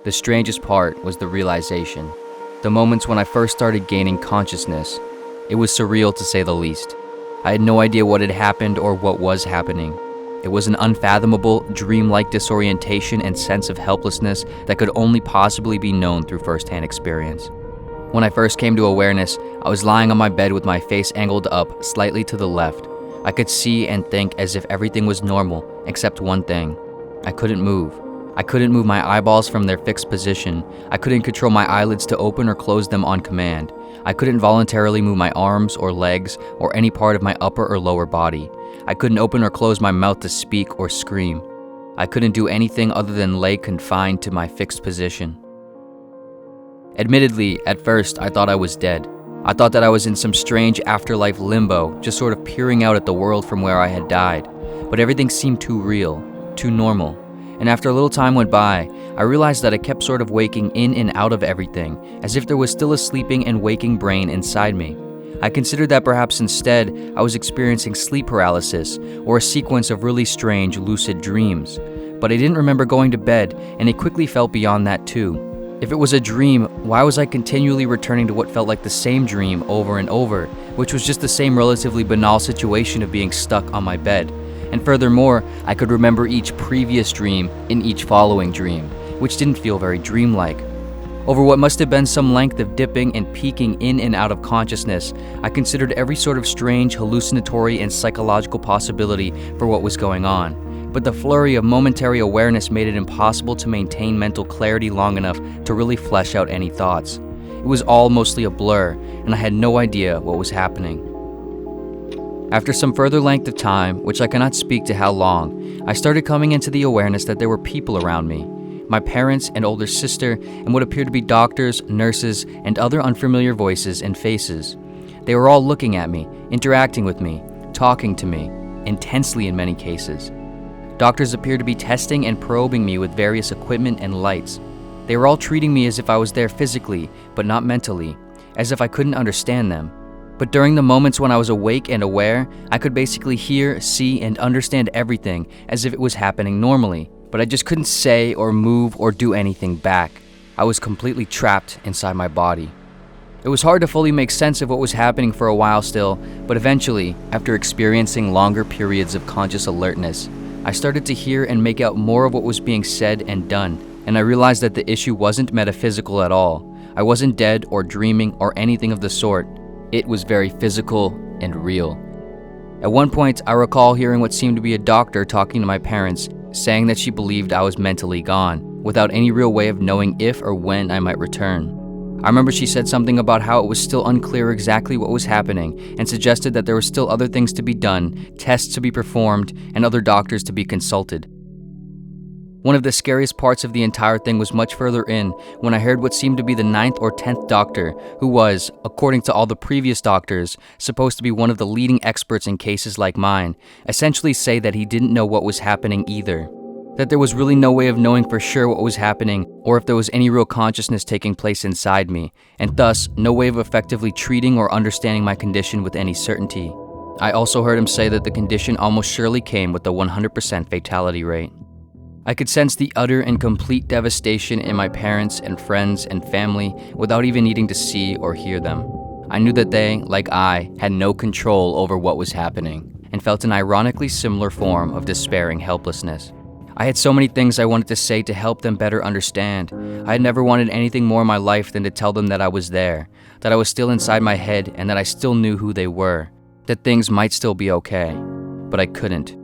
The strangest part was the realization. The moments when I first started gaining consciousness. It was surreal to say the least. I had no idea what had happened or what was happening. It was an unfathomable, dreamlike disorientation and sense of helplessness that could only possibly be known through firsthand experience. When I first came to awareness, I was lying on my bed with my face angled up slightly to the left. I could see and think as if everything was normal, except one thing. I couldn't move. I couldn't move my eyeballs from their fixed position. I couldn't control my eyelids to open or close them on command. I couldn't voluntarily move my arms or legs or any part of my upper or lower body. I couldn't open or close my mouth to speak or scream. I couldn't do anything other than lay confined to my fixed position. Admittedly, at first, I thought I was dead. I thought that I was in some strange afterlife limbo, just sort of peering out at the world from where I had died. But everything seemed too real, too normal. And after a little time went by, I realized that I kept sort of waking in and out of everything, as if there was still a sleeping and waking brain inside me. I considered that perhaps instead I was experiencing sleep paralysis or a sequence of really strange lucid dreams. But I didn't remember going to bed, and it quickly felt beyond that too. If it was a dream, why was I continually returning to what felt like the same dream over and over, which was just the same relatively banal situation of being stuck on my bed? And furthermore, I could remember each previous dream in each following dream, which didn't feel very dreamlike. Over what must have been some length of dipping and peeking in and out of consciousness, I considered every sort of strange, hallucinatory, and psychological possibility for what was going on. But the flurry of momentary awareness made it impossible to maintain mental clarity long enough to really flesh out any thoughts. It was all mostly a blur, and I had no idea what was happening. After some further length of time, which I cannot speak to how long, I started coming into the awareness that there were people around me. My parents and older sister, and what appeared to be doctors, nurses, and other unfamiliar voices and faces. They were all looking at me, interacting with me, talking to me, intensely in many cases. Doctors appeared to be testing and probing me with various equipment and lights. They were all treating me as if I was there physically, but not mentally, as if I couldn't understand them. But during the moments when I was awake and aware, I could basically hear, see, and understand everything as if it was happening normally. But I just couldn't say or move or do anything back. I was completely trapped inside my body. It was hard to fully make sense of what was happening for a while still, but eventually, after experiencing longer periods of conscious alertness, I started to hear and make out more of what was being said and done, and I realized that the issue wasn't metaphysical at all. I wasn't dead or dreaming or anything of the sort. It was very physical and real. At one point, I recall hearing what seemed to be a doctor talking to my parents, saying that she believed I was mentally gone, without any real way of knowing if or when I might return. I remember she said something about how it was still unclear exactly what was happening, and suggested that there were still other things to be done, tests to be performed, and other doctors to be consulted. One of the scariest parts of the entire thing was much further in, when I heard what seemed to be the 9th or 10th doctor, who was, according to all the previous doctors, supposed to be one of the leading experts in cases like mine, essentially say that he didn't know what was happening either. That there was really no way of knowing for sure what was happening, or if there was any real consciousness taking place inside me, and thus, no way of effectively treating or understanding my condition with any certainty. I also heard him say that the condition almost surely came with a 100% fatality rate. I could sense the utter and complete devastation in my parents and friends and family without even needing to see or hear them. I knew that they, like I, had no control over what was happening, and felt an ironically similar form of despairing helplessness. I had so many things I wanted to say to help them better understand. I had never wanted anything more in my life than to tell them that I was there, that I was still inside my head, and that I still knew who they were, that things might still be okay. But I couldn't.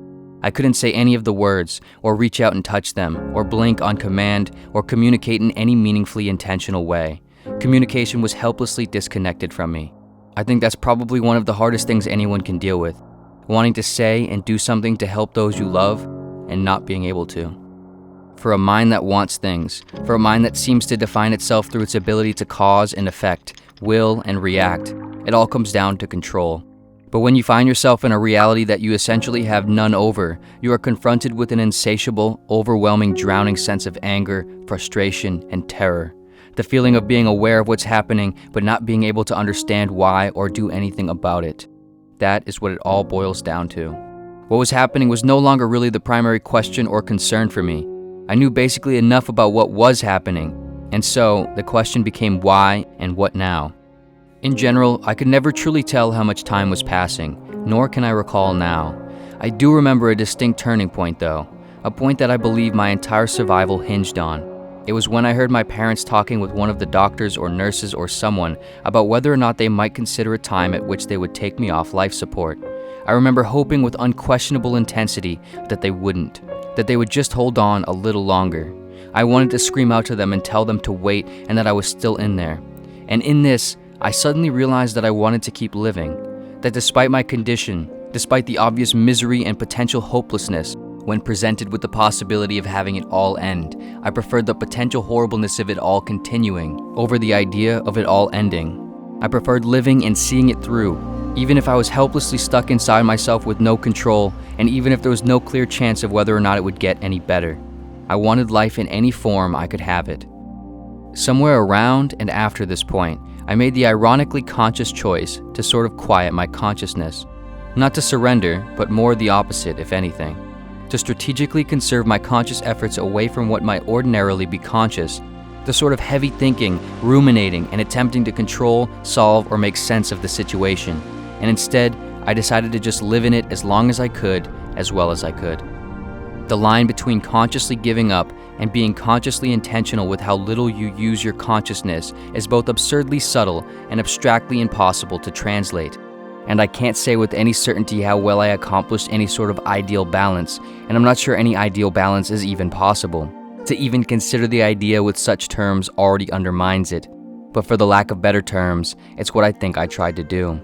I couldn't say any of the words, or reach out and touch them, or blink on command, or communicate in any meaningfully intentional way. Communication was helplessly disconnected from me. I think that's probably one of the hardest things anyone can deal with. Wanting to say and do something to help those you love, and not being able to. For a mind that wants things, for a mind that seems to define itself through its ability to cause and effect, will and react, it all comes down to control. But when you find yourself in a reality that you essentially have none over, you are confronted with an insatiable, overwhelming, drowning sense of anger, frustration, and terror. The feeling of being aware of what's happening, but not being able to understand why or do anything about it. That is what it all boils down to. What was happening was no longer really the primary question or concern for me. I knew basically enough about what was happening, and so the question became why and what now. In general, I could never truly tell how much time was passing, nor can I recall now. I do remember a distinct turning point though, a point that I believe my entire survival hinged on. It was when I heard my parents talking with one of the doctors or nurses or someone about whether or not they might consider a time at which they would take me off life support. I remember hoping with unquestionable intensity that they wouldn't, that they would just hold on a little longer. I wanted to scream out to them and tell them to wait and that I was still in there. And in this, I suddenly realized that I wanted to keep living, that despite my condition, despite the obvious misery and potential hopelessness, when presented with the possibility of having it all end, I preferred the potential horribleness of it all continuing over the idea of it all ending. I preferred living and seeing it through, even if I was helplessly stuck inside myself with no control, and even if there was no clear chance of whether or not it would get any better. I wanted life in any form I could have it. Somewhere around and after this point, I made the ironically conscious choice to sort of quiet my consciousness. Not to surrender, but more the opposite, if anything. To strategically conserve my conscious efforts away from what might ordinarily be conscious, the sort of heavy thinking, ruminating, and attempting to control, solve, or make sense of the situation. And instead, I decided to just live in it as long as I could, as well as I could. The line between consciously giving up and being consciously intentional with how little you use your consciousness is both absurdly subtle and abstractly impossible to translate. And I can't say with any certainty how well I accomplished any sort of ideal balance, and I'm not sure any ideal balance is even possible. To even consider the idea with such terms already undermines it, but for the lack of better terms, it's what I think I tried to do.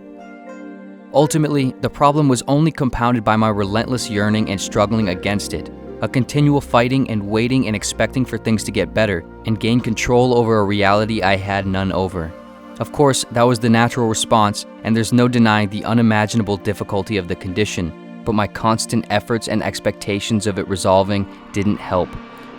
Ultimately, the problem was only compounded by my relentless yearning and struggling against it, a continual fighting and waiting and expecting for things to get better and gain control over a reality I had none over. Of course, that was the natural response, and there's no denying the unimaginable difficulty of the condition, but my constant efforts and expectations of it resolving didn't help.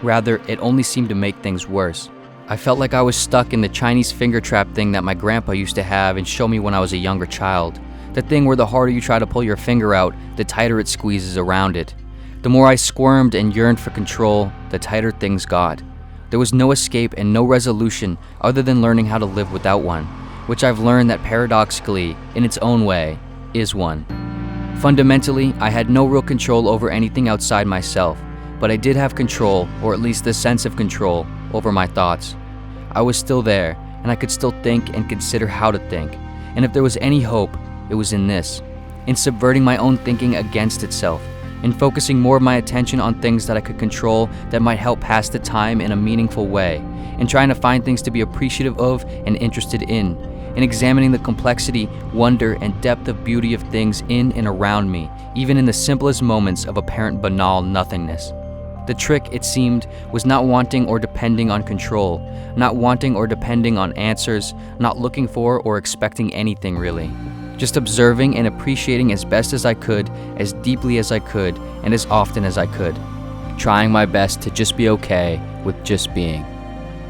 Rather, it only seemed to make things worse. I felt like I was stuck in the Chinese finger trap thing that my grandpa used to have and show me when I was a younger child. The thing where the harder you try to pull your finger out, the tighter it squeezes around it. The more I squirmed and yearned for control, the tighter things got. There was no escape and no resolution other than learning how to live without one, which I've learned that paradoxically, in its own way, is one. Fundamentally, I had no real control over anything outside myself, but I did have control, or at least the sense of control, over my thoughts. I was still there, and I could still think and consider how to think. And if there was any hope, it was in this, in subverting my own thinking against itself, in focusing more of my attention on things that I could control that might help pass the time in a meaningful way, in trying to find things to be appreciative of and interested in examining the complexity, wonder, and depth of beauty of things in and around me, even in the simplest moments of apparent banal nothingness. The trick, it seemed, was not wanting or depending on control, not wanting or depending on answers, not looking for or expecting anything really. Just observing and appreciating as best as I could, as deeply as I could, and as often as I could. Trying my best to just be okay with just being.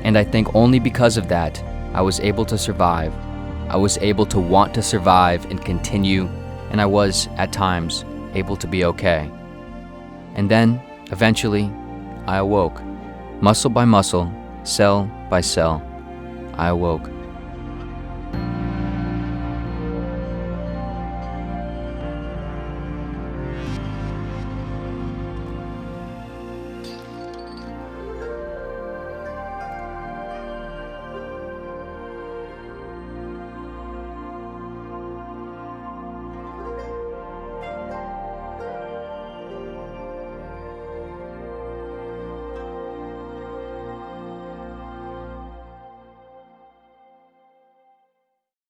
And I think only because of that, I was able to survive. I was able to want to survive and continue, and I was, at times, able to be okay. And then, eventually, I awoke. Muscle by muscle, cell by cell, I awoke.